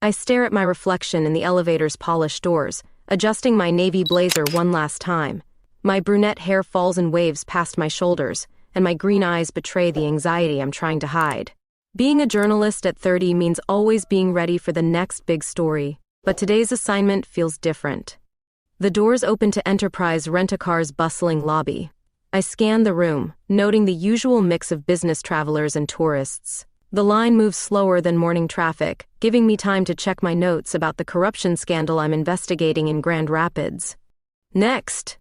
I stare at my reflection in the elevator's polished doors, adjusting my navy blazer one last time. My brunette hair falls in waves past my shoulders, and my green eyes betray the anxiety I'm trying to hide. Being a journalist at 30 means always being ready for the next big story, but today's assignment feels different. The doors open to Enterprise Rent-A-Car's bustling lobby. I scan the room, noting the usual mix of business travelers and tourists. The line moves slower than morning traffic, giving me time to check my notes about the corruption scandal I'm investigating in Grand Rapids. Next!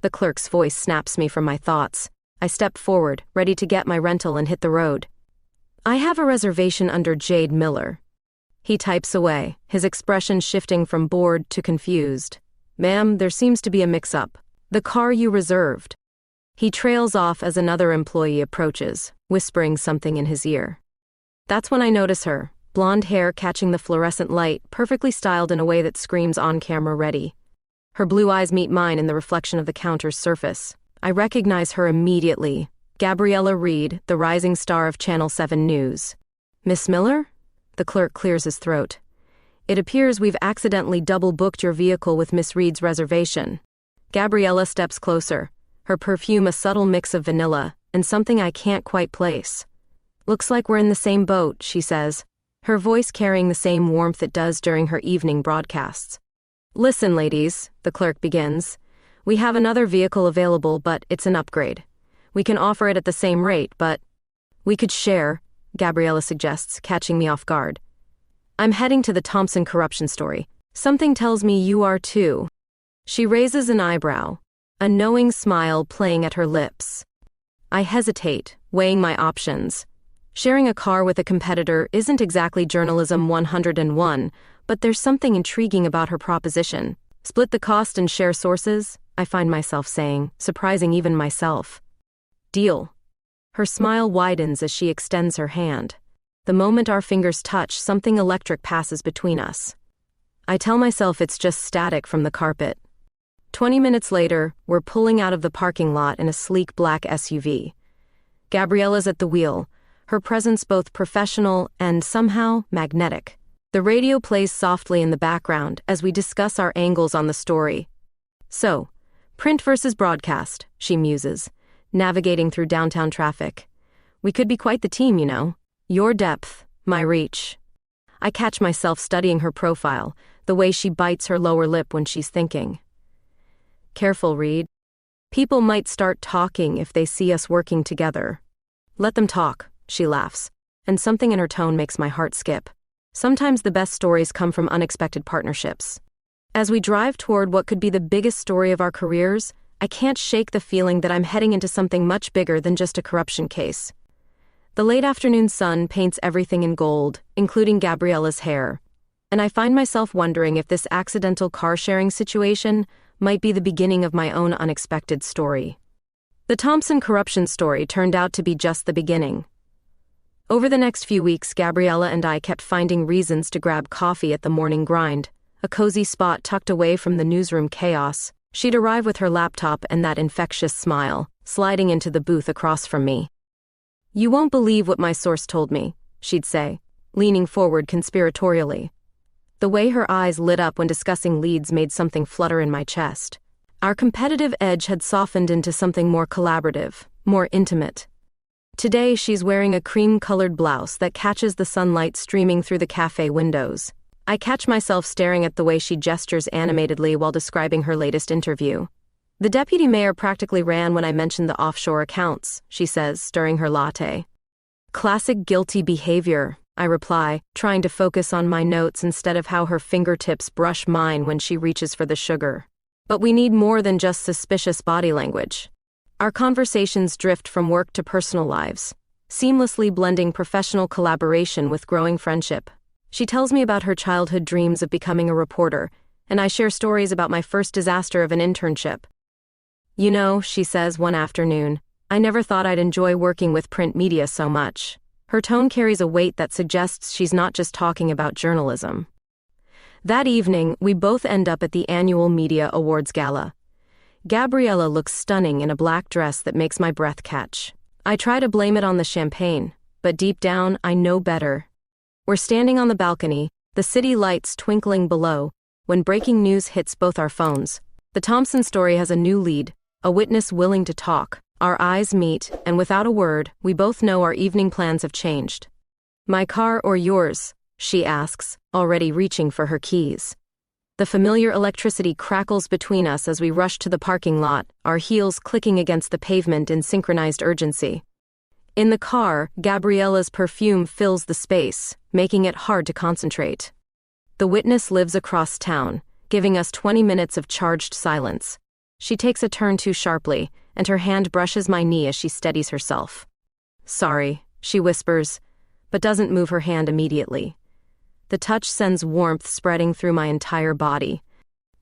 The clerk's voice snaps me from my thoughts. I step forward, ready to get my rental and hit the road. I have a reservation under Jade Miller. He types away, his expression shifting from bored to confused. Ma'am, there seems to be a mix-up. The car you reserved. He trails off as another employee approaches, whispering something in his ear. That's when I notice her, blonde hair catching the fluorescent light, perfectly styled in a way that screams on-camera ready. Her blue eyes meet mine in the reflection of the counter's surface. I recognize her immediately. Gabriella Reed, the rising star of Channel 7 News. Miss Miller? The clerk clears his throat. It appears we've accidentally double-booked your vehicle with Miss Reed's reservation. Gabriella steps closer, her perfume a subtle mix of vanilla and something I can't quite place. Looks like we're in the same boat, she says, her voice carrying the same warmth it does during her evening broadcasts. Listen, ladies, the clerk begins. We have another vehicle available, but it's an upgrade. We can offer it at the same rate, but we could share, Gabriella suggests, catching me off guard. I'm heading to the Thompson corruption story. Something tells me you are too. She raises an eyebrow, a knowing smile playing at her lips. I hesitate, weighing my options. Sharing a car with a competitor isn't exactly journalism 101, but there's something intriguing about her proposition. Split the cost and share sources, I find myself saying, surprising even myself. Deal. Her smile widens as she extends her hand. The moment our fingers touch, something electric passes between us. I tell myself it's just static from the carpet. 20 minutes later, we're pulling out of the parking lot in a sleek black SUV. Gabriella's at the wheel, her presence both professional and somehow magnetic. The radio plays softly in the background as we discuss our angles on the story. So, print versus broadcast, she muses, navigating through downtown traffic. We could be quite the team, you know. Your depth, my reach. I catch myself studying her profile, the way she bites her lower lip when she's thinking. Careful, Reed. People might start talking if they see us working together. Let them talk, she laughs, and something in her tone makes my heart skip. Sometimes the best stories come from unexpected partnerships. As we drive toward what could be the biggest story of our careers, I can't shake the feeling that I'm heading into something much bigger than just a corruption case. The late afternoon sun paints everything in gold, including Gabriella's hair, and I find myself wondering if this accidental car-sharing situation might be the beginning of my own unexpected story. The Thompson corruption story turned out to be just the beginning. Over the next few weeks, Gabriella and I kept finding reasons to grab coffee at the morning grind, a cozy spot tucked away from the newsroom chaos. She'd arrive with her laptop and that infectious smile, sliding into the booth across from me. You won't believe what my source told me, she'd say, leaning forward conspiratorially. The way her eyes lit up when discussing leads made something flutter in my chest. Our competitive edge had softened into something more collaborative, more intimate. Today she's wearing a cream-colored blouse that catches the sunlight streaming through the cafe windows. I catch myself staring at the way she gestures animatedly while describing her latest interview. The deputy mayor practically ran when I mentioned the offshore accounts, she says, stirring her latte. Classic guilty behavior, I reply, trying to focus on my notes instead of how her fingertips brush mine when she reaches for the sugar. But we need more than just suspicious body language. Our conversations drift from work to personal lives, seamlessly blending professional collaboration with growing friendship. She tells me about her childhood dreams of becoming a reporter, and I share stories about my first disaster of an internship. You know, she says one afternoon, I never thought I'd enjoy working with print media so much. Her tone carries a weight that suggests she's not just talking about journalism. That evening, we both end up at the annual Media Awards Gala. Gabriella looks stunning in a black dress that makes my breath catch. I try to blame it on the champagne, but deep down, I know better. We're standing on the balcony, the city lights twinkling below, when breaking news hits both our phones. The Thompson story has a new lead, a witness willing to talk. Our eyes meet, and without a word, we both know our evening plans have changed. "My car or yours?" she asks, already reaching for her keys. The familiar electricity crackles between us as we rush to the parking lot, our heels clicking against the pavement in synchronized urgency. In the car, Gabriella's perfume fills the space, making it hard to concentrate. The witness lives across town, giving us 20 minutes of charged silence. She takes a turn too sharply, and her hand brushes my knee as she steadies herself. "Sorry," she whispers, but doesn't move her hand immediately. The touch sends warmth spreading through my entire body.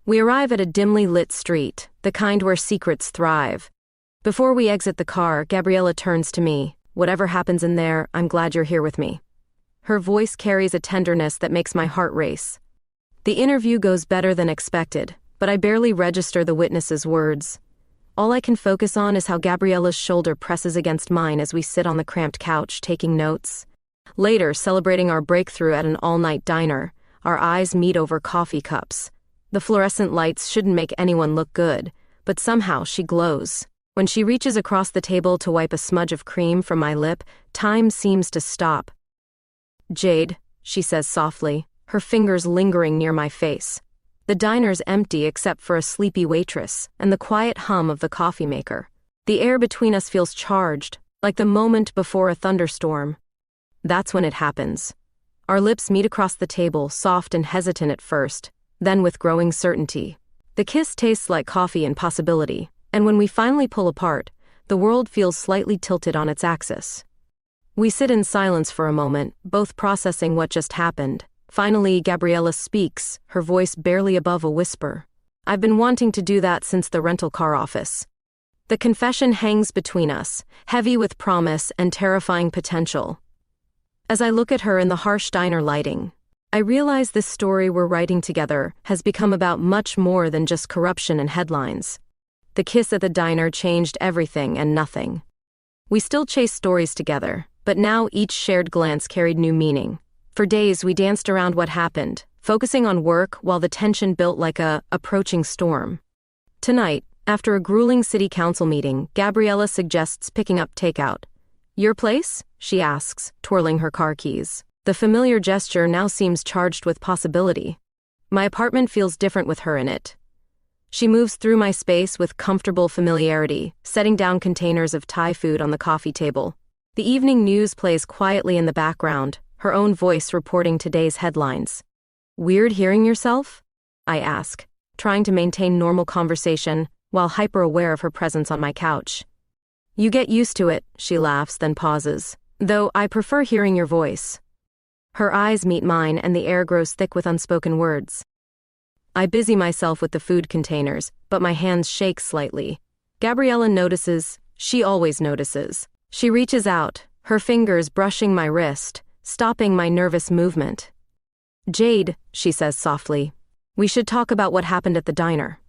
We arrive at a dimly lit street, the kind where secrets thrive. Before we exit the car, Gabriella turns to me. "Whatever happens in there, I'm glad you're here with me." Her voice carries a tenderness that makes my heart race. The interview goes better than expected, but I barely register the witness's words. All I can focus on is how Gabriella's shoulder presses against mine as we sit on the cramped couch taking notes. Later, celebrating our breakthrough at an all-night diner, our eyes meet over coffee cups. The fluorescent lights shouldn't make anyone look good, but somehow she glows. When she reaches across the table to wipe a smudge of cream from my lip, time seems to stop. "Jade," she says softly, her fingers lingering near my face. The diner's empty except for a sleepy waitress and the quiet hum of the coffee maker. The air between us feels charged, like the moment before a thunderstorm. That's when it happens. Our lips meet across the table, soft and hesitant at first, then with growing certainty. The kiss tastes like coffee and possibility, and when we finally pull apart, the world feels slightly tilted on its axis. We sit in silence for a moment, both processing what just happened. Finally, Gabriella speaks, her voice barely above a whisper. "I've been wanting to do that since the rental car office." The confession hangs between us, heavy with promise and terrifying potential. As I look at her in the harsh diner lighting, I realize this story we're writing together has become about much more than just corruption and headlines. The kiss at the diner changed everything and nothing. We still chase stories together, but now each shared glance carried new meaning. For days we danced around what happened, focusing on work while the tension built like a approaching storm. Tonight, after a grueling city council meeting, Gabriella suggests picking up takeout. "Your place?" she asks, twirling her car keys. The familiar gesture now seems charged with possibility. My apartment feels different with her in it. She moves through my space with comfortable familiarity, setting down containers of Thai food on the coffee table. The evening news plays quietly in the background, her own voice reporting today's headlines. "Weird hearing yourself?" I ask, trying to maintain normal conversation while hyper-aware of her presence on my couch. "You get used to it," she laughs, then pauses. "Though I prefer hearing your voice." Her eyes meet mine and the air grows thick with unspoken words. I busy myself with the food containers, but my hands shake slightly. Gabriella notices. She always notices. She reaches out, her fingers brushing my wrist, stopping my nervous movement. "Jade," she says softly, "we should talk about what happened at the diner."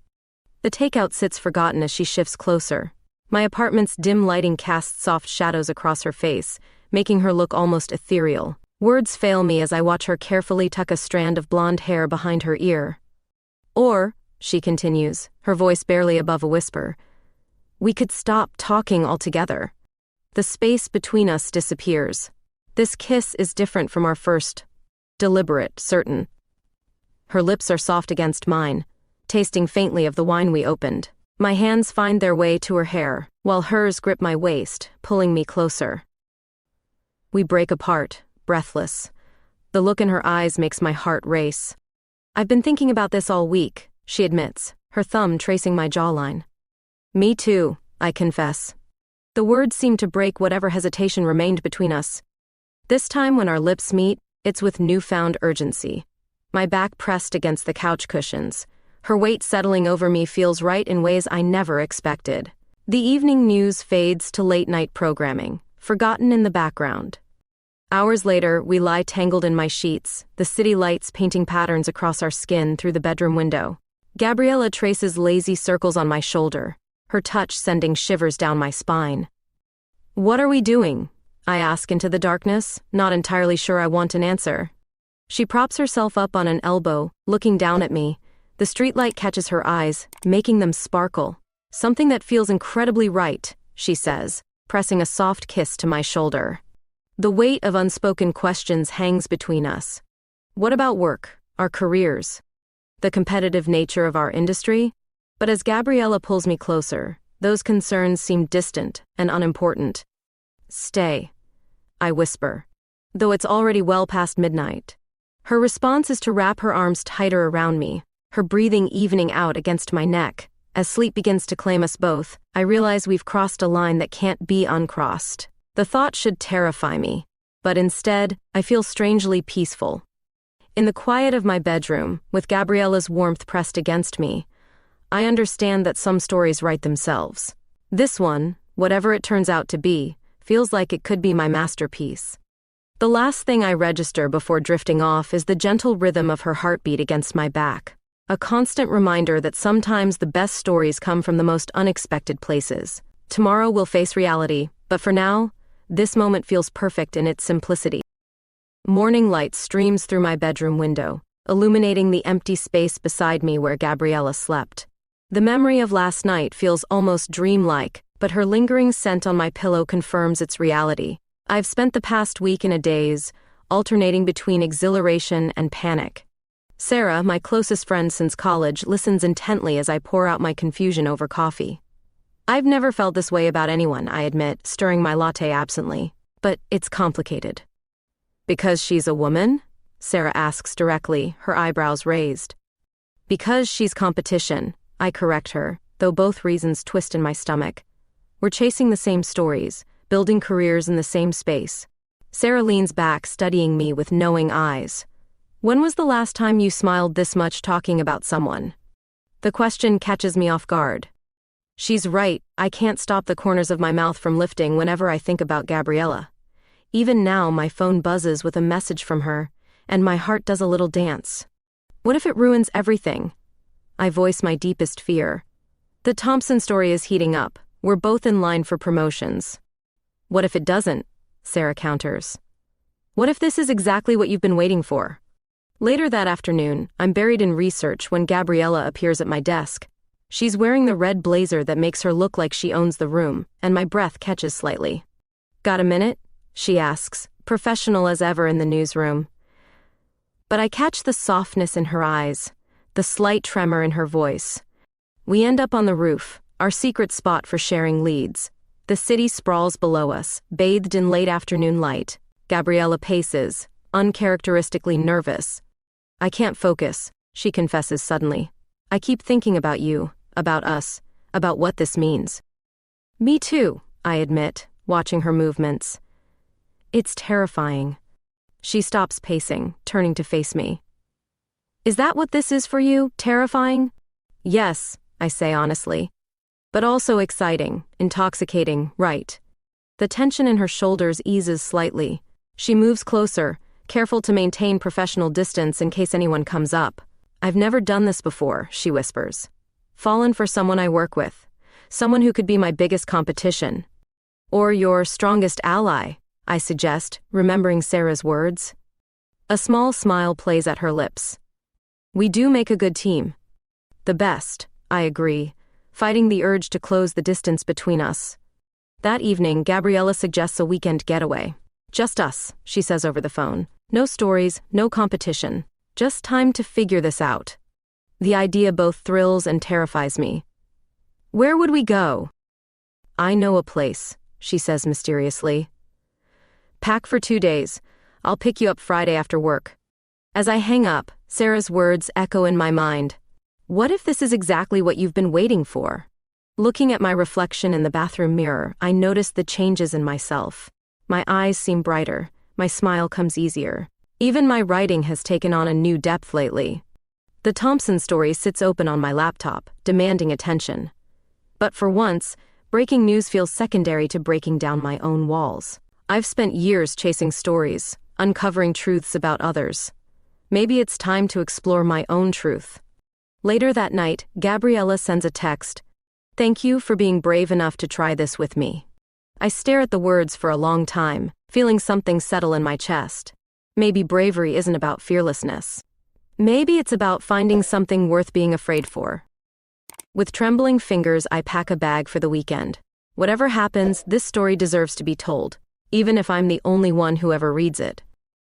The takeout sits forgotten as she shifts closer. My apartment's dim lighting casts soft shadows across her face, making her look almost ethereal. Words fail me as I watch her carefully tuck a strand of blonde hair behind her ear. "Or," she continues, her voice barely above a whisper, "we could stop talking altogether." The space between us disappears. This kiss is different from our first. Deliberate, certain. Her lips are soft against mine, tasting faintly of the wine we opened. My hands find their way to her hair, while hers grip my waist, pulling me closer. We break apart, breathless. The look in her eyes makes my heart race. "I've been thinking about this all week," she admits, her thumb tracing my jawline. "Me too," I confess. The words seem to break whatever hesitation remained between us. This time when our lips meet, it's with newfound urgency. My back pressed against the couch cushions. Her weight settling over me feels right in ways I never expected. The evening news fades to late-night programming, forgotten in the background. Hours later, we lie tangled in my sheets, the city lights painting patterns across our skin through the bedroom window. Gabriella traces lazy circles on my shoulder, her touch sending shivers down my spine. "What are we doing?" I ask into the darkness, not entirely sure I want an answer. She props herself up on an elbow, looking down at me. The streetlight catches her eyes, making them sparkle. "Something that feels incredibly right," she says, pressing a soft kiss to my shoulder. The weight of unspoken questions hangs between us. What about work, our careers, the competitive nature of our industry? But as Gabriella pulls me closer, those concerns seem distant and unimportant. "Stay," I whisper, though it's already well past midnight. Her response is to wrap her arms tighter around me, her breathing evening out against my neck. As sleep begins to claim us both, I realize we've crossed a line that can't be uncrossed. The thought should terrify me, but instead, I feel strangely peaceful. In the quiet of my bedroom, with Gabriella's warmth pressed against me, I understand that some stories write themselves. This one, whatever it turns out to be, feels like it could be my masterpiece. The last thing I register before drifting off is the gentle rhythm of her heartbeat against my back, a constant reminder that sometimes the best stories come from the most unexpected places. Tomorrow we'll face reality, but for now, this moment feels perfect in its simplicity. Morning light streams through my bedroom window, illuminating the empty space beside me where Gabriella slept. The memory of last night feels almost dreamlike, but her lingering scent on my pillow confirms its reality. I've spent the past week in a daze, alternating between exhilaration and panic. Sarah, my closest friend since college, listens intently as I pour out my confusion over coffee. I've never felt this way about anyone, I admit, stirring my latte absently. But it's complicated. "Because she's a woman?" Sarah asks directly, her eyebrows raised. "Because she's competition," I correct her, though both reasons twist in my stomach. "We're chasing the same stories, building careers in the same space." Sarah leans back, studying me with knowing eyes. "When was the last time you smiled this much talking about someone?" The question catches me off guard. She's right, I can't stop the corners of my mouth from lifting whenever I think about Gabriella. Even now my phone buzzes with a message from her, and my heart does a little dance. What if it ruins everything? I voice my deepest fear. The Thompson story is heating up. We're both in line for promotions. "What if it doesn't?" Sarah counters. "What if this is exactly what you've been waiting for?" Later that afternoon, I'm buried in research when Gabriella appears at my desk. She's wearing the red blazer that makes her look like she owns the room, and my breath catches slightly. "Got a minute?" she asks, professional as ever in the newsroom. But I catch the softness in her eyes, the slight tremor in her voice. We end up on the roof, our secret spot for sharing leads. The city sprawls below us, bathed in late afternoon light. Gabriella paces, uncharacteristically nervous. "I can't focus," she confesses suddenly. "I keep thinking about you, about us, about what this means." "Me too," I admit, watching her movements. "It's terrifying." She stops pacing, turning to face me. "Is that what this is for you, terrifying?" "Yes," I say honestly. "But also exciting, intoxicating, right?" The tension in her shoulders eases slightly. She moves closer, careful to maintain professional distance in case anyone comes up. "I've never done this before," she whispers. "Fallen for someone I work with. Someone who could be my biggest competition. Or your strongest ally," I suggest, remembering Sarah's words. A small smile plays at her lips. "We do make a good team." "The best," I agree, fighting the urge to close the distance between us. That evening, Gabriella suggests a weekend getaway. "Just us," she says over the phone. "No stories, no competition. Just time to figure this out." The idea both thrills and terrifies me. "Where would we go?" "I know a place," she says mysteriously. "Pack for 2 days. I'll pick you up Friday after work." As I hang up, Sarah's words echo in my mind. "What if this is exactly what you've been waiting for?" Looking at my reflection in the bathroom mirror, I notice the changes in myself. My eyes seem brighter, my smile comes easier. Even my writing has taken on a new depth lately. The Thompson story sits open on my laptop, demanding attention. But for once, breaking news feels secondary to breaking down my own walls. I've spent years chasing stories, uncovering truths about others. Maybe it's time to explore my own truth. Later that night, Gabriella sends a text. "Thank you for being brave enough to try this with me." I stare at the words for a long time, feeling something settle in my chest. Maybe bravery isn't about fearlessness. Maybe it's about finding something worth being afraid for. With trembling fingers, I pack a bag for the weekend. Whatever happens, this story deserves to be told, even if I'm the only one who ever reads it.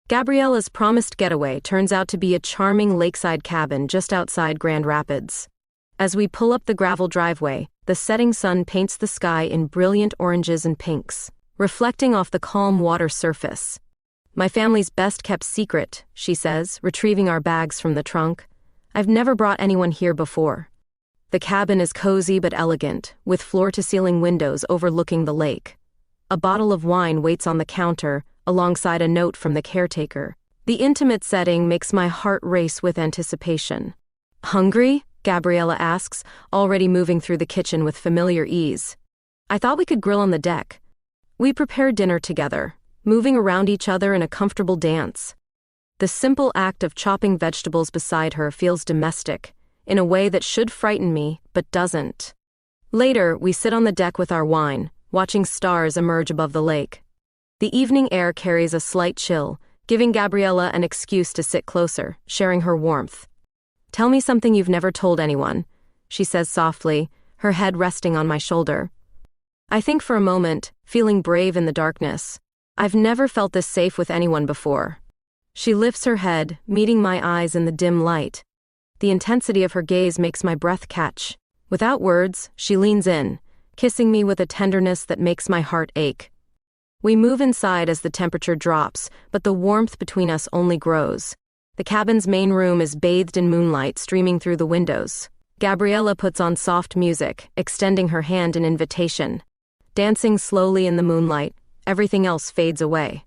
Gabriella's promised getaway turns out to be a charming lakeside cabin just outside Grand Rapids. As we pull up the gravel driveway, the setting sun paints the sky in brilliant oranges and pinks, reflecting off the calm water surface. "My family's best-kept secret," she says, retrieving our bags from the trunk. "I've never brought anyone here before." The cabin is cozy but elegant, with floor-to-ceiling windows overlooking the lake. A bottle of wine waits on the counter, alongside a note from the caretaker. The intimate setting makes my heart race with anticipation. "Hungry?" Gabriella asks, already moving through the kitchen with familiar ease. "I thought we could grill on the deck." We prepare dinner together, moving around each other in a comfortable dance. The simple act of chopping vegetables beside her feels domestic, in a way that should frighten me, but doesn't. Later, we sit on the deck with our wine, watching stars emerge above the lake. The evening air carries a slight chill, giving Gabriella an excuse to sit closer, sharing her warmth. "Tell me something you've never told anyone," she says softly, her head resting on my shoulder. I think for a moment, feeling brave in the darkness. I've never felt this safe with anyone before. She lifts her head, meeting my eyes in the dim light. The intensity of her gaze makes my breath catch. Without words, she leans in, kissing me with a tenderness that makes my heart ache. We move inside as the temperature drops, but the warmth between us only grows. The cabin's main room is bathed in moonlight streaming through the windows. Gabriella puts on soft music, extending her hand in invitation. Dancing slowly in the moonlight, everything else fades away.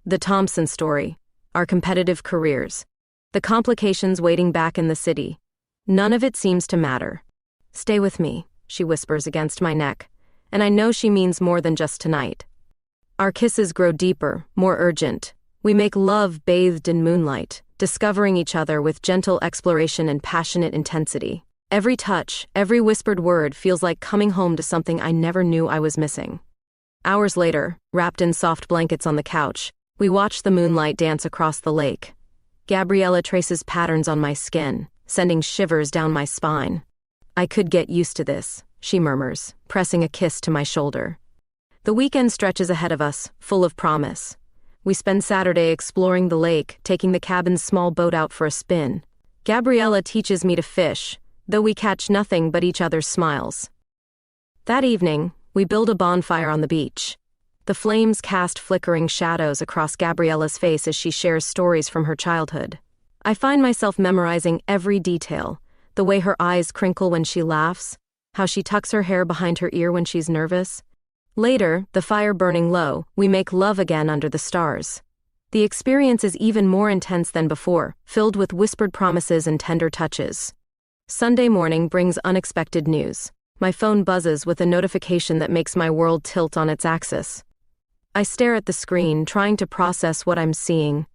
The Thompson story, our competitive careers, the complications waiting back in the city. None of it seems to matter. "Stay with me," she whispers against my neck, and I know she means more than just tonight. Our kisses grow deeper, more urgent. We make love bathed in moonlight, discovering each other with gentle exploration and passionate intensity. Every touch, every whispered word feels like coming home to something I never knew I was missing. Hours later, wrapped in soft blankets on the couch, we watch the moonlight dance across the lake. Gabriella traces patterns on my skin, sending shivers down my spine. "I could get used to this," she murmurs, pressing a kiss to my shoulder. The weekend stretches ahead of us, full of promise. We spend Saturday exploring the lake, taking the cabin's small boat out for a spin. Gabriella teaches me to fish, though we catch nothing but each other's smiles. That evening, we build a bonfire on the beach. The flames cast flickering shadows across Gabriella's face as she shares stories from her childhood. I find myself memorizing every detail, the way her eyes crinkle when she laughs, how she tucks her hair behind her ear when she's nervous. Later, the fire burning low, we make love again under the stars. The experience is even more intense than before, filled with whispered promises and tender touches. Sunday morning brings unexpected news. My phone buzzes with a notification that makes my world tilt on its axis. I stare at the screen, trying to process what I'm seeing.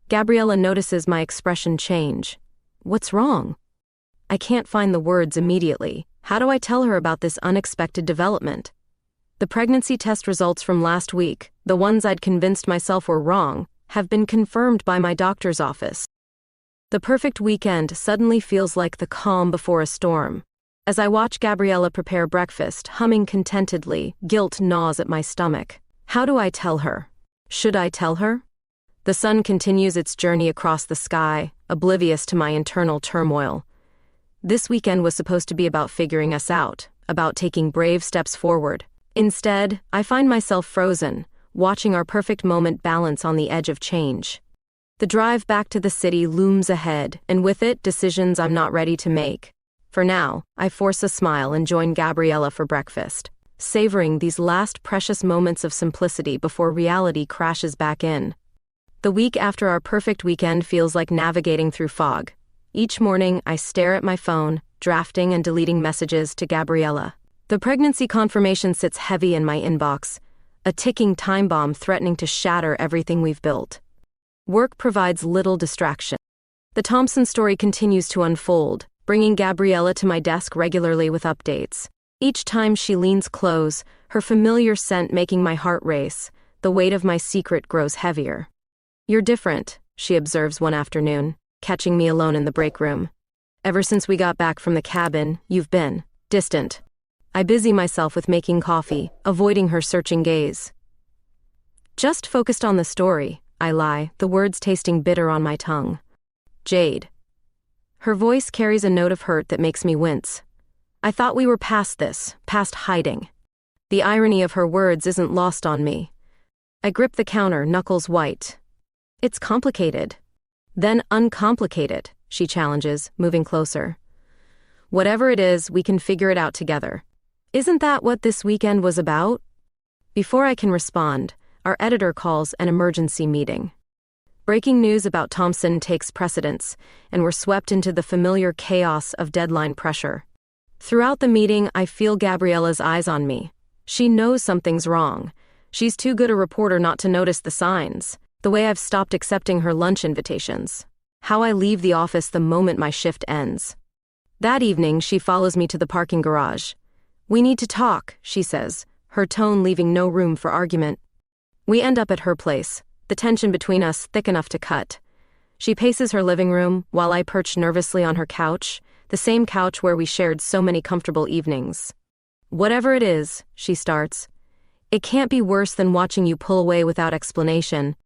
Gabriella notices my expression change. What's wrong? I can't find the words immediately. How do I tell her about this unexpected development? The pregnancy test results from last week, the ones I'd convinced myself were wrong, have been confirmed by my doctor's office. The perfect weekend suddenly feels like the calm before a storm. As I watch Gabriella prepare breakfast, humming contentedly, guilt gnaws at my stomach. How do I tell her? Should I tell her? The sun continues its journey across the sky, oblivious to my internal turmoil. This weekend was supposed to be about figuring us out, about taking brave steps forward. Instead, I find myself frozen, watching our perfect moment balance on the edge of change. The drive back to the city looms ahead, and with it, decisions I'm not ready to make. For now, I force a smile and join Gabriella for breakfast, savoring these last precious moments of simplicity before reality crashes back in. The week after our perfect weekend feels like navigating through fog. Each morning, I stare at my phone, drafting and deleting messages to Gabriella. The pregnancy confirmation sits heavy in my inbox, a ticking time bomb threatening to shatter everything we've built. Work provides little distraction. The Thompson story continues to unfold, bringing Gabriella to my desk regularly with updates. Each time she leans close, her familiar scent making my heart race, the weight of my secret grows heavier. You're different, she observes one afternoon, catching me alone in the break room. Ever since we got back from the cabin, you've been distant. I busy myself with making coffee, avoiding her searching gaze. Just focused on the story, I lie, the words tasting bitter on my tongue. Jade. Her voice carries a note of hurt that makes me wince. I thought we were past this, past hiding. The irony of her words isn't lost on me. I grip the counter, knuckles white. It's complicated. Then uncomplicated, she challenges, moving closer. Whatever it is, we can figure it out together. Isn't that what this weekend was about? Before I can respond, our editor calls an emergency meeting. Breaking news about Thompson takes precedence, and we're swept into the familiar chaos of deadline pressure. Throughout the meeting, I feel Gabriella's eyes on me. She knows something's wrong. She's too good a reporter not to notice the signs. The way I've stopped accepting her lunch invitations. How I leave the office the moment my shift ends. That evening, she follows me to the parking garage. We need to talk, she says, her tone leaving no room for argument. We end up at her place, the tension between us thick enough to cut. She paces her living room, while I perch nervously on her couch, the same couch where we shared so many comfortable evenings. Whatever it is, she starts. It can't be worse than watching you pull away without explanation.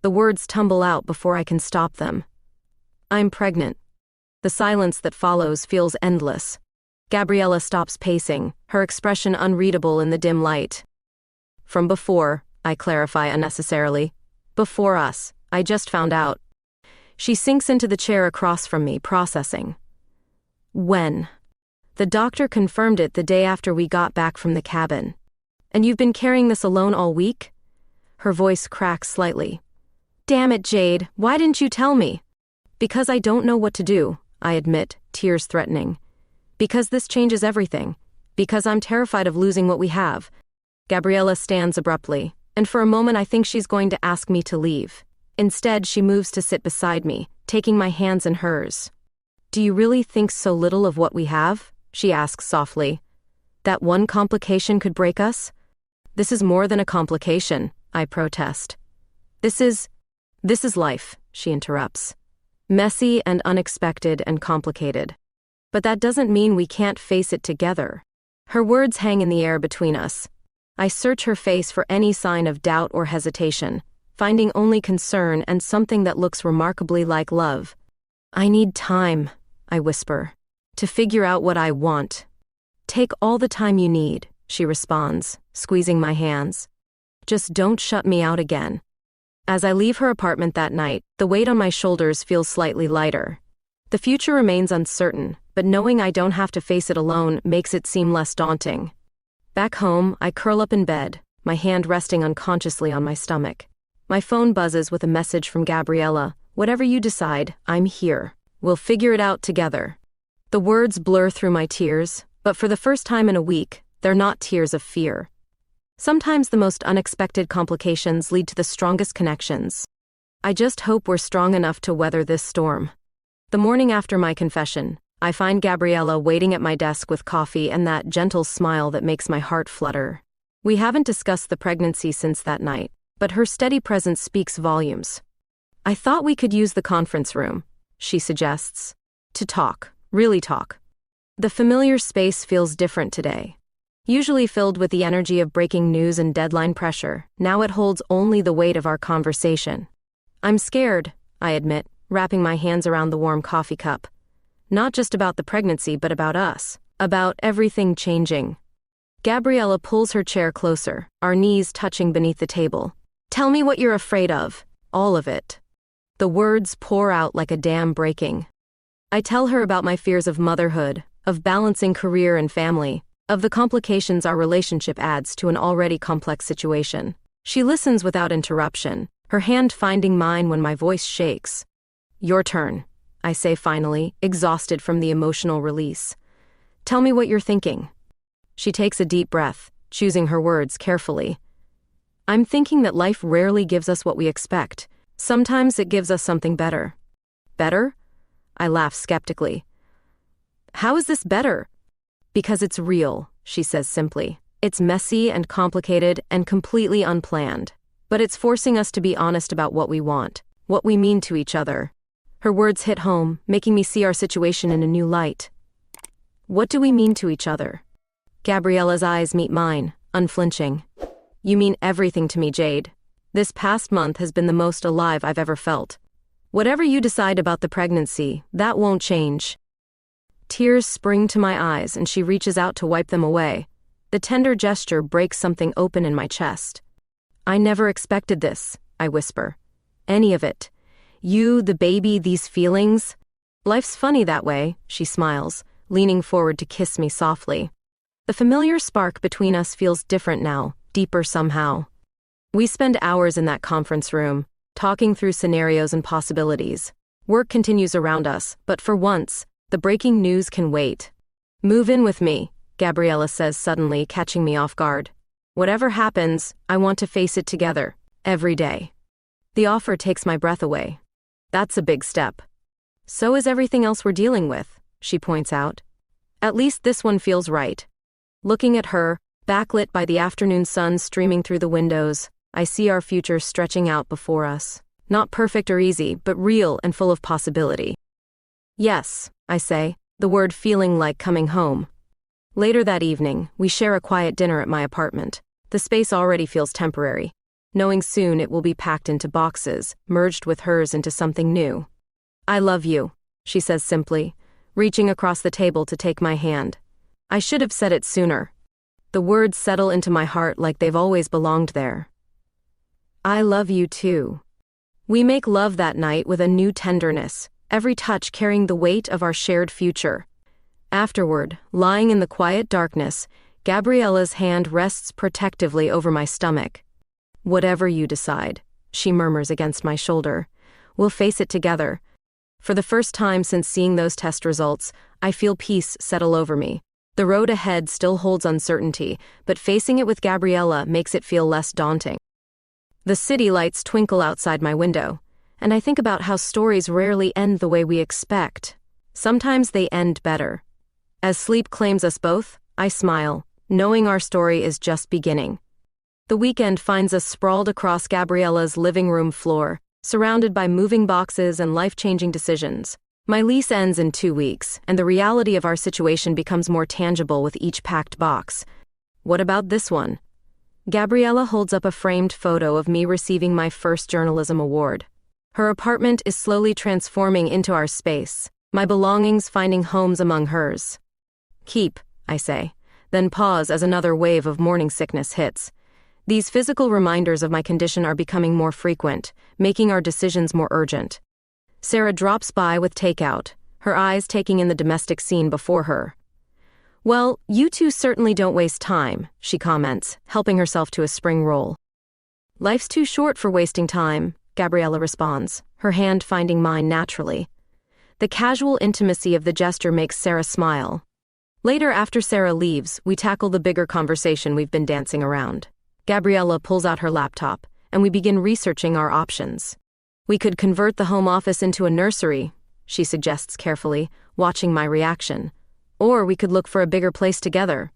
The words tumble out before I can stop them. I'm pregnant. The silence that follows feels endless. Gabriella stops pacing, her expression unreadable in the dim light. From before, I clarify unnecessarily. Before us, I just found out. She sinks into the chair across from me, processing. When? The doctor confirmed it the day after we got back from the cabin. And you've been carrying this alone all week? Her voice cracks slightly. Damn it, Jade, why didn't you tell me? Because I don't know what to do, I admit, tears threatening. Because this changes everything. Because I'm terrified of losing what we have. Gabriella stands abruptly, and for a moment I think she's going to ask me to leave. Instead, she moves to sit beside me, taking my hands in hers. Do you really think so little of what we have? She asks softly. That one complication could break us? This is more than a complication, I protest. This is life, she interrupts. Messy and unexpected and complicated. But that doesn't mean we can't face it together. Her words hang in the air between us. I search her face for any sign of doubt or hesitation, finding only concern and something that looks remarkably like love. I need time, I whisper, to figure out what I want. Take all the time you need, she responds, squeezing my hands. Just don't shut me out again. As I leave her apartment that night, the weight on my shoulders feels slightly lighter. The future remains uncertain, but knowing I don't have to face it alone makes it seem less daunting. Back home, I curl up in bed, my hand resting unconsciously on my stomach. My phone buzzes with a message from Gabriella. Whatever you decide, I'm here. We'll figure it out together. The words blur through my tears, but for the first time in a week, they're not tears of fear. Sometimes the most unexpected complications lead to the strongest connections. I just hope we're strong enough to weather this storm. The morning after my confession, I find Gabriella waiting at my desk with coffee and that gentle smile that makes my heart flutter. We haven't discussed the pregnancy since that night, but her steady presence speaks volumes. I thought we could use the conference room, she suggests. To talk, really talk. The familiar space feels different today. Usually filled with the energy of breaking news and deadline pressure, now it holds only the weight of our conversation. I'm scared, I admit, wrapping my hands around the warm coffee cup. Not just about the pregnancy, but about us. About everything changing. Gabriella pulls her chair closer, our knees touching beneath the table. Tell me what you're afraid of. All of it. The words pour out like a dam breaking. I tell her about my fears of motherhood, of balancing career and family, of the complications our relationship adds to an already complex situation. She listens without interruption, her hand finding mine when my voice shakes. Your turn, I say finally, exhausted from the emotional release. Tell me what you're thinking. She takes a deep breath, choosing her words carefully. I'm thinking that life rarely gives us what we expect. Sometimes it gives us something better. Better? I laugh skeptically. How is this better? Because it's real, she says simply. It's messy and complicated and completely unplanned. But it's forcing us to be honest about what we want, what we mean to each other. Her words hit home, making me see our situation in a new light. What do we mean to each other? Gabriella's eyes meet mine, unflinching. You mean everything to me, Jade. This past month has been the most alive I've ever felt. Whatever you decide about the pregnancy, that won't change. Tears spring to my eyes and she reaches out to wipe them away. The tender gesture breaks something open in my chest. I never expected this, I whisper. Any of it. You, the baby, these feelings. Life's funny that way, she smiles, leaning forward to kiss me softly. The familiar spark between us feels different now, deeper somehow. We spend hours in that conference room, talking through scenarios and possibilities. Work continues around us, but for once, the breaking news can wait. Move in with me, Gabriella says suddenly, catching me off guard. Whatever happens, I want to face it together, every day. The offer takes my breath away. That's a big step. So is everything else we're dealing with, she points out. At least this one feels right. Looking at her, backlit by the afternoon sun streaming through the windows, I see our future stretching out before us. Not perfect or easy, but real and full of possibility. Yes, I say, the word feeling like coming home. Later that evening, we share a quiet dinner at my apartment. The space already feels temporary, knowing soon it will be packed into boxes, merged with hers into something new. I love you, she says simply, reaching across the table to take my hand. I should have said it sooner. The words settle into my heart like they've always belonged there. I love you too. We make love that night with a new tenderness, every touch carrying the weight of our shared future. Afterward, lying in the quiet darkness, Gabriella's hand rests protectively over my stomach. Whatever you decide, she murmurs against my shoulder, we'll face it together. For the first time since seeing those test results, I feel peace settle over me. The road ahead still holds uncertainty, but facing it with Gabriella makes it feel less daunting. The city lights twinkle outside my window, and I think about how stories rarely end the way we expect. Sometimes they end better. As sleep claims us both, I smile, knowing our story is just beginning. The weekend finds us sprawled across Gabriella's living room floor, surrounded by moving boxes and life-changing decisions. My lease ends in 2 weeks, and the reality of our situation becomes more tangible with each packed box. What about this one? Gabriella holds up a framed photo of me receiving my first journalism award. Her apartment is slowly transforming into our space, my belongings finding homes among hers. Keep, I say, then pause as another wave of morning sickness hits. These physical reminders of my condition are becoming more frequent, making our decisions more urgent. Sarah drops by with takeout, her eyes taking in the domestic scene before her. Well, you two certainly don't waste time, she comments, helping herself to a spring roll. Life's too short for wasting time, Gabriella responds, her hand finding mine naturally. The casual intimacy of the gesture makes Sarah smile. Later, after Sarah leaves, we tackle the bigger conversation we've been dancing around. Gabriella pulls out her laptop, and we begin researching our options. We could convert the home office into a nursery, she suggests carefully, watching my reaction. Or we could look for a bigger place together.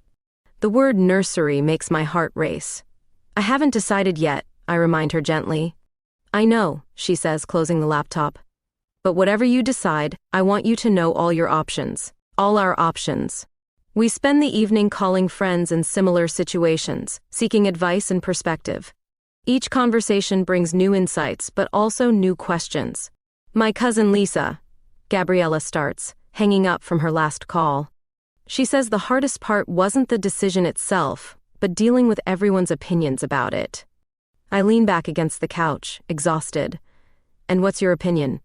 The word nursery makes my heart race. I haven't decided yet, I remind her gently. I know, she says, closing the laptop. But whatever you decide, I want you to know all your options. All our options. We spend the evening calling friends in similar situations, seeking advice and perspective. Each conversation brings new insights, but also new questions. My cousin Lisa, Gabriella starts, hanging up from her last call. She says the hardest part wasn't the decision itself, but dealing with everyone's opinions about it. I lean back against the couch, exhausted. And what's your opinion?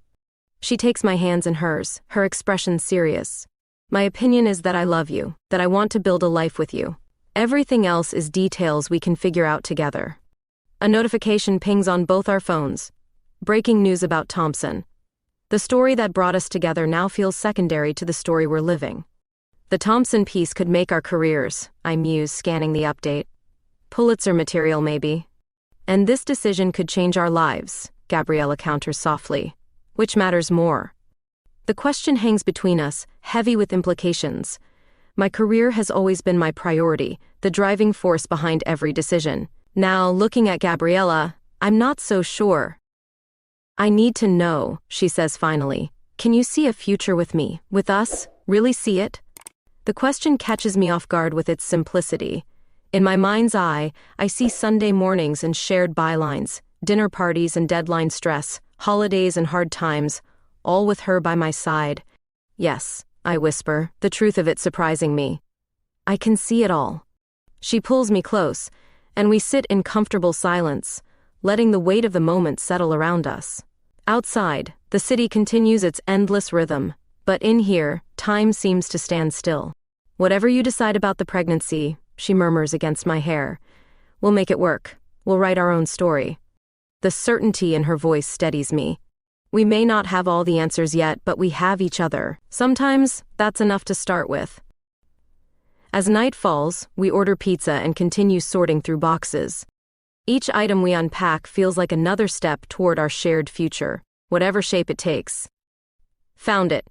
She takes my hands in hers, her expression serious. My opinion is that I love you, that I want to build a life with you. Everything else is details we can figure out together. A notification pings on both our phones. Breaking news about Thompson. The story that brought us together now feels secondary to the story we're living. The Thompson piece could make our careers, I muse, scanning the update. Pulitzer material, maybe. And this decision could change our lives, Gabriella counters softly. Which matters more? The question hangs between us, heavy with implications. My career has always been my priority, the driving force behind every decision. Now, looking at Gabriella, I'm not so sure. I need to know, she says finally. Can you see a future with me, with us? Really see it? The question catches me off guard with its simplicity. In my mind's eye, I see Sunday mornings and shared bylines, dinner parties and deadline stress, holidays and hard times, all with her by my side. Yes, I whisper, the truth of it surprising me. I can see it all. She pulls me close, and we sit in comfortable silence, letting the weight of the moment settle around us. Outside, the city continues its endless rhythm, but in here, time seems to stand still. Whatever you decide about the pregnancy, she murmurs against my hair, we'll make it work. We'll write our own story. The certainty in her voice steadies me. We may not have all the answers yet, but we have each other. Sometimes, that's enough to start with. As night falls, we order pizza and continue sorting through boxes. Each item we unpack feels like another step toward our shared future, whatever shape it takes. Found it,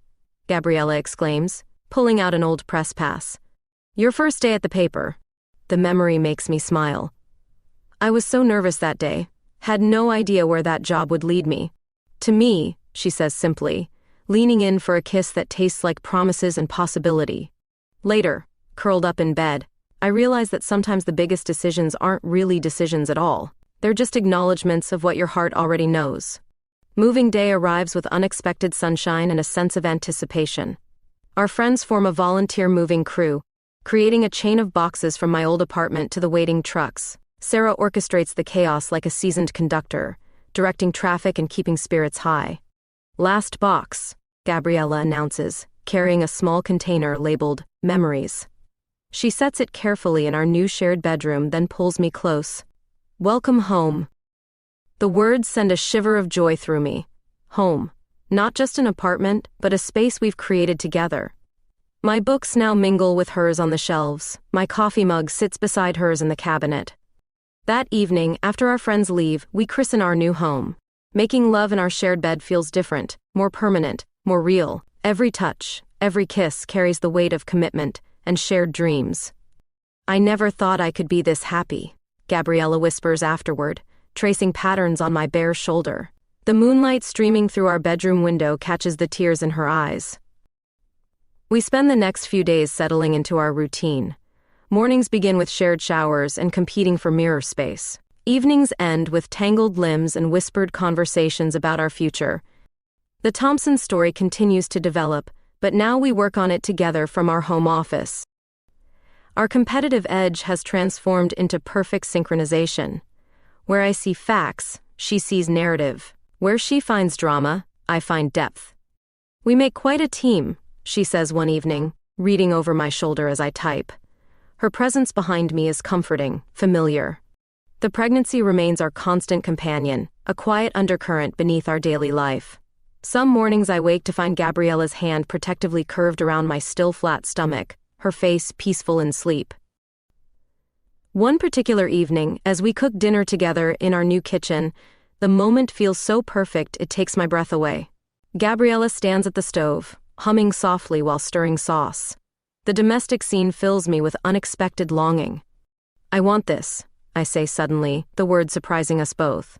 Gabriella exclaims, pulling out an old press pass. Your first day at the paper. The memory makes me smile. I was so nervous that day, had no idea where that job would lead me. To me, she says simply, leaning in for a kiss that tastes like promises and possibility. Later, curled up in bed, I realize that sometimes the biggest decisions aren't really decisions at all. They're just acknowledgments of what your heart already knows. Moving day arrives with unexpected sunshine and a sense of anticipation. Our friends form a volunteer moving crew, creating a chain of boxes from my old apartment to the waiting trucks. Sarah orchestrates the chaos like a seasoned conductor, directing traffic and keeping spirits high. Last box, Gabriella announces, carrying a small container labeled Memories. She sets it carefully in our new shared bedroom, then pulls me close. Welcome home. The words send a shiver of joy through me. Home. Not just an apartment, but a space we've created together. My books now mingle with hers on the shelves. My coffee mug sits beside hers in the cabinet. That evening, after our friends leave, we christen our new home. Making love in our shared bed feels different, more permanent, more real. Every touch, every kiss carries the weight of commitment and shared dreams. I never thought I could be this happy, Gabriella whispers afterward, tracing patterns on my bare shoulder. The moonlight streaming through our bedroom window catches the tears in her eyes. We spend the next few days settling into our routine. Mornings begin with shared showers and competing for mirror space. Evenings end with tangled limbs and whispered conversations about our future. The Thompson story continues to develop, but now we work on it together from our home office. Our competitive edge has transformed into perfect synchronization. Where I see facts, she sees narrative. Where she finds drama, I find depth. We make quite a team, she says one evening, reading over my shoulder as I type. Her presence behind me is comforting, familiar. The pregnancy remains our constant companion, a quiet undercurrent beneath our daily life. Some mornings I wake to find Gabriella's hand protectively curved around my still flat stomach, her face peaceful in sleep. One particular evening, as we cook dinner together in our new kitchen, the moment feels so perfect it takes my breath away. Gabriella stands at the stove, humming softly while stirring sauce. The domestic scene fills me with unexpected longing. I want this, I say suddenly, the word surprising us both.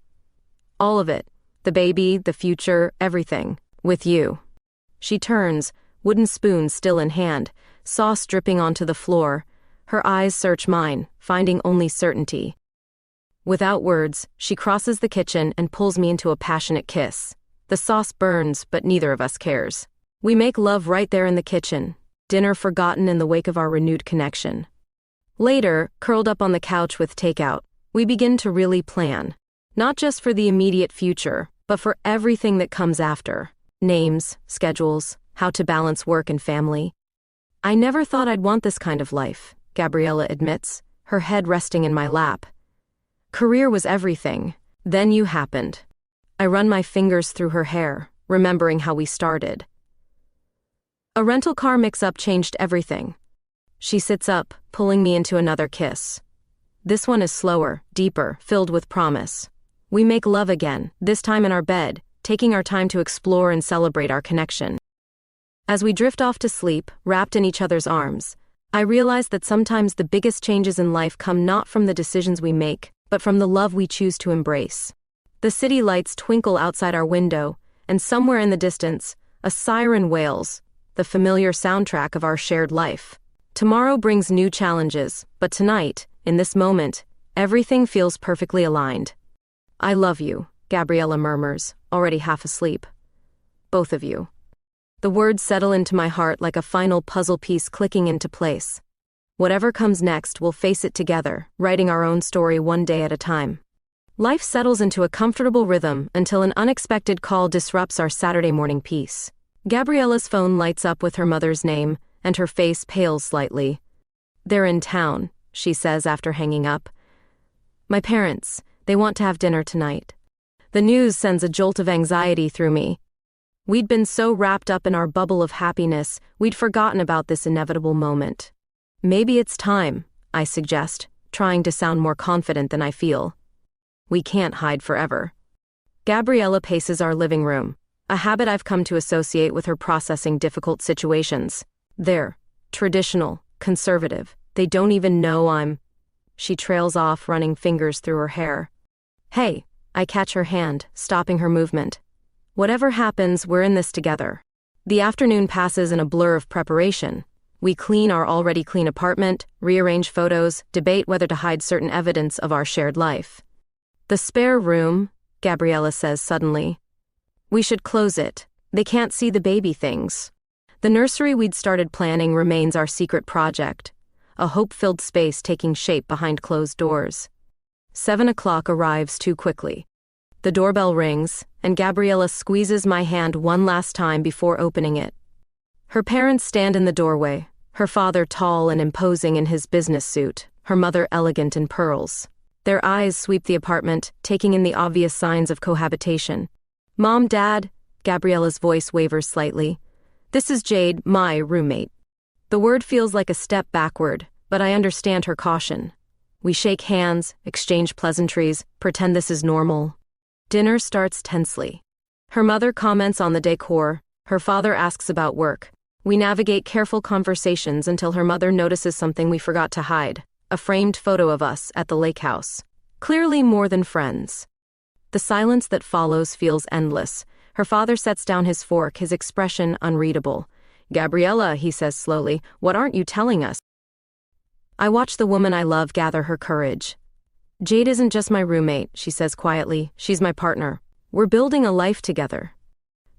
All of it, the baby, the future, everything, with you. She turns, wooden spoon still in hand, sauce dripping onto the floor. Her eyes search mine, finding only certainty. Without words, she crosses the kitchen and pulls me into a passionate kiss. The sauce burns, but neither of us cares. We make love right there in the kitchen, dinner forgotten in the wake of our renewed connection. Later, curled up on the couch with takeout, we begin to really plan. Not just for the immediate future, but for everything that comes after. Names, schedules, how to balance work and family. I never thought I'd want this kind of life, Gabriella admits, her head resting in my lap. Career was everything. Then you happened. I run my fingers through her hair, remembering how we started. A rental car mix-up changed everything. She sits up, pulling me into another kiss. This one is slower, deeper, filled with promise. We make love again, this time in our bed, taking our time to explore and celebrate our connection. As we drift off to sleep, wrapped in each other's arms, I realize that sometimes the biggest changes in life come not from the decisions we make, but from the love we choose to embrace. The city lights twinkle outside our window, and somewhere in the distance, a siren wails, the familiar soundtrack of our shared life. Tomorrow brings new challenges, but tonight, in this moment, everything feels perfectly aligned. I love you, Gabriella murmurs, already half asleep. Both of you. The words settle into my heart like a final puzzle piece clicking into place. Whatever comes next, we'll face it together, writing our own story one day at a time. Life settles into a comfortable rhythm until an unexpected call disrupts our Saturday morning peace. Gabriella's phone lights up with her mother's name, and her face pales slightly. "They're in town," she says after hanging up. "My parents, they want to have dinner tonight." The news sends a jolt of anxiety through me. We'd been so wrapped up in our bubble of happiness, we'd forgotten about this inevitable moment. "Maybe it's time," I suggest, trying to sound more confident than I feel. "We can't hide forever." Gabriella paces our living room, a habit I've come to associate with her processing difficult situations. They're traditional, conservative. They don't even know I'm... She trails off, running fingers through her hair. "Hey," I catch her hand, stopping her movement. "Whatever happens, we're in this together." The afternoon passes in a blur of preparation. We clean our already clean apartment, rearrange photos, debate whether to hide certain evidence of our shared life. "The spare room," Gabriella says suddenly. "We should close it. They can't see the baby things." The nursery we'd started planning remains our secret project, a hope-filled space taking shape behind closed doors. 7 o'clock arrives too quickly. The doorbell rings, and Gabriella squeezes my hand one last time before opening it. Her parents stand in the doorway, her father tall and imposing in his business suit, her mother elegant in pearls. Their eyes sweep the apartment, taking in the obvious signs of cohabitation. "Mom, Dad," Gabriella's voice wavers slightly. "This is Jade, my roommate." The word feels like a step backward, but I understand her caution. We shake hands, exchange pleasantries, pretend this is normal. Dinner starts tensely. Her mother comments on the decor, her father asks about work. We navigate careful conversations until her mother notices something we forgot to hide, a framed photo of us at the lake house. Clearly more than friends. The silence that follows feels endless. Her father sets down his fork, his expression unreadable. "Gabriella," he says slowly, "what aren't you telling us?" I watch the woman I love gather her courage. "Jade isn't just my roommate," she says quietly. "She's my partner. We're building a life together."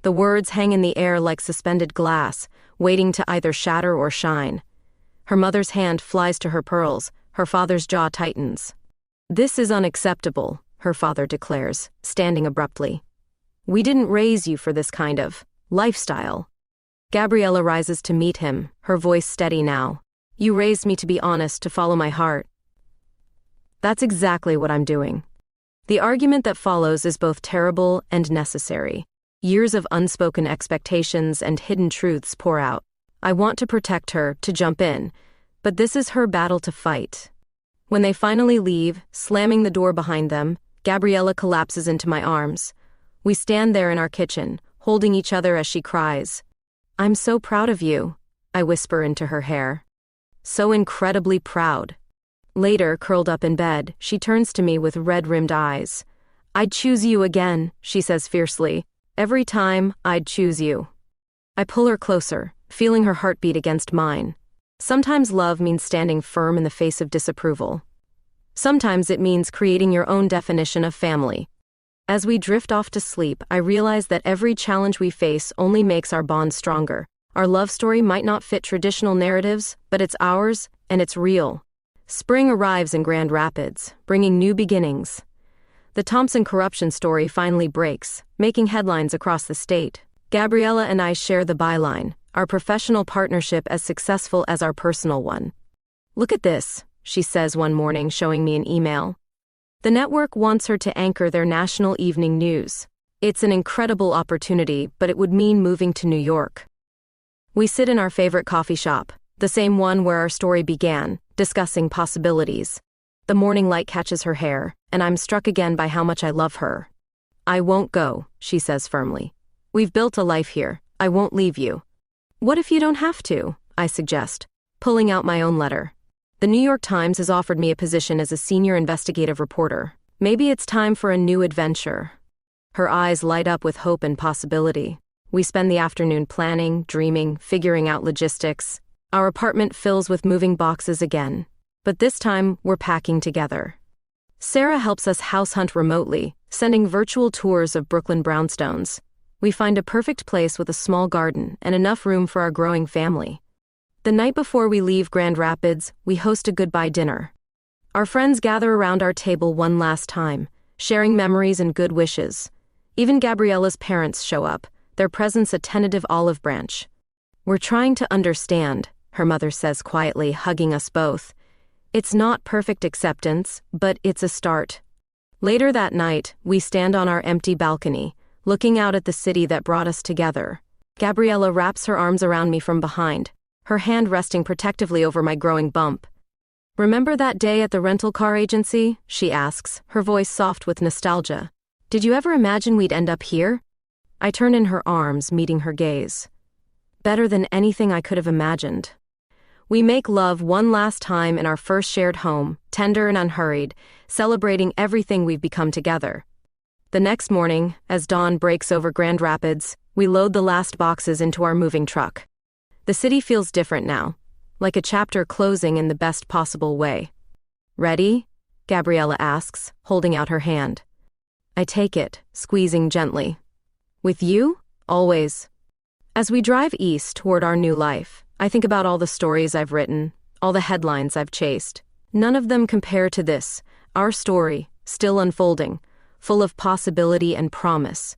The words hang in the air like suspended glass, waiting to either shatter or shine. Her mother's hand flies to her pearls, her father's jaw tightens. "This is unacceptable," her father declares, standing abruptly. "We didn't raise you for this kind of lifestyle." Gabriella rises to meet him, her voice steady now. "You raised me to be honest, to follow my heart." That's exactly what I'm doing. The argument that follows is both terrible and necessary. Years of unspoken expectations and hidden truths pour out. I want to protect her, to jump in, but this is her battle to fight. When they finally leave, slamming the door behind them, Gabriella collapses into my arms. We stand there in our kitchen, holding each other as she cries. "I'm so proud of you," I whisper into her hair. "So incredibly proud." Later, curled up in bed, she turns to me with red-rimmed eyes. "I'd choose you again," she says fiercely. "Every time, I'd choose you." I pull her closer, feeling her heartbeat against mine. Sometimes love means standing firm in the face of disapproval. Sometimes it means creating your own definition of family. As we drift off to sleep, I realize that every challenge we face only makes our bond stronger. Our love story might not fit traditional narratives, but it's ours, and it's real. Spring arrives in Grand Rapids, bringing new beginnings. The Thompson corruption story finally breaks, making headlines across the state. Gabriella and I share the byline, our professional partnership as successful as our personal one. "Look at this," she says one morning, showing me an email. The network wants her to anchor their national evening news. It's an incredible opportunity, but it would mean moving to New York. We sit in our favorite coffee shop, the same one where our story began, discussing possibilities. The morning light catches her hair, and I'm struck again by how much I love her. "I won't go," she says firmly. "We've built a life here. I won't leave you." "What if you don't have to?" I suggest, pulling out my own letter. "The New York Times has offered me a position as a senior investigative reporter. Maybe it's time for a new adventure. Her eyes light up with hope and possibility. We spend the afternoon planning, dreaming, figuring out logistics. Our apartment fills with moving boxes again. But this time, we're packing together. Sarah helps us house hunt remotely, sending virtual tours of Brooklyn brownstones. We find a perfect place with a small garden and enough room for our growing family. The night before we leave Grand Rapids, we host a goodbye dinner. Our friends gather around our table one last time, sharing memories and good wishes. Even Gabriella's parents show up, their presence a tentative olive branch. "We're trying to understand," her mother says quietly, hugging us both. "It's not perfect acceptance, but it's a start." Later that night, we stand on our empty balcony, looking out at the city that brought us together. Gabriella wraps her arms around me from behind, her hand resting protectively over my growing bump. "Remember that day at the rental car agency?" she asks, her voice soft with nostalgia. "Did you ever imagine we'd end up here?" I turn in her arms, meeting her gaze. Better than anything I could have imagined. We make love one last time in our first shared home, tender and unhurried, celebrating everything we've become together. The next morning, as dawn breaks over Grand Rapids, we load the last boxes into our moving truck. The city feels different now, like a chapter closing in the best possible way. "Ready?" Gabriella asks, holding out her hand. I take it, squeezing gently. "With you? Always." As we drive east toward our new life, I think about all the stories I've written, all the headlines I've chased. None of them compare to this, our story, still unfolding, full of possibility and promise.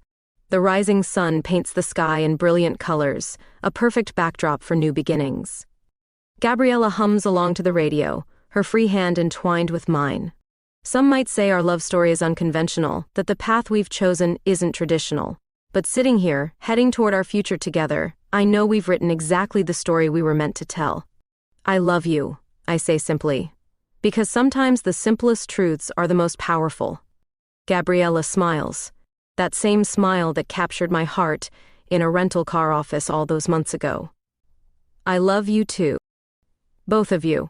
The rising sun paints the sky in brilliant colors, a perfect backdrop for new beginnings. Gabriella hums along to the radio, her free hand entwined with mine. Some might say our love story is unconventional, that the path we've chosen isn't traditional. But sitting here, heading toward our future together, I know we've written exactly the story we were meant to tell. "I love you," I say simply. Because sometimes the simplest truths are the most powerful. Gabriella smiles. That same smile that captured my heart in a rental car office all those months ago. "I love you too. Both of you."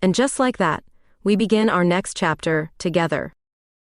And just like that, we begin our next chapter together.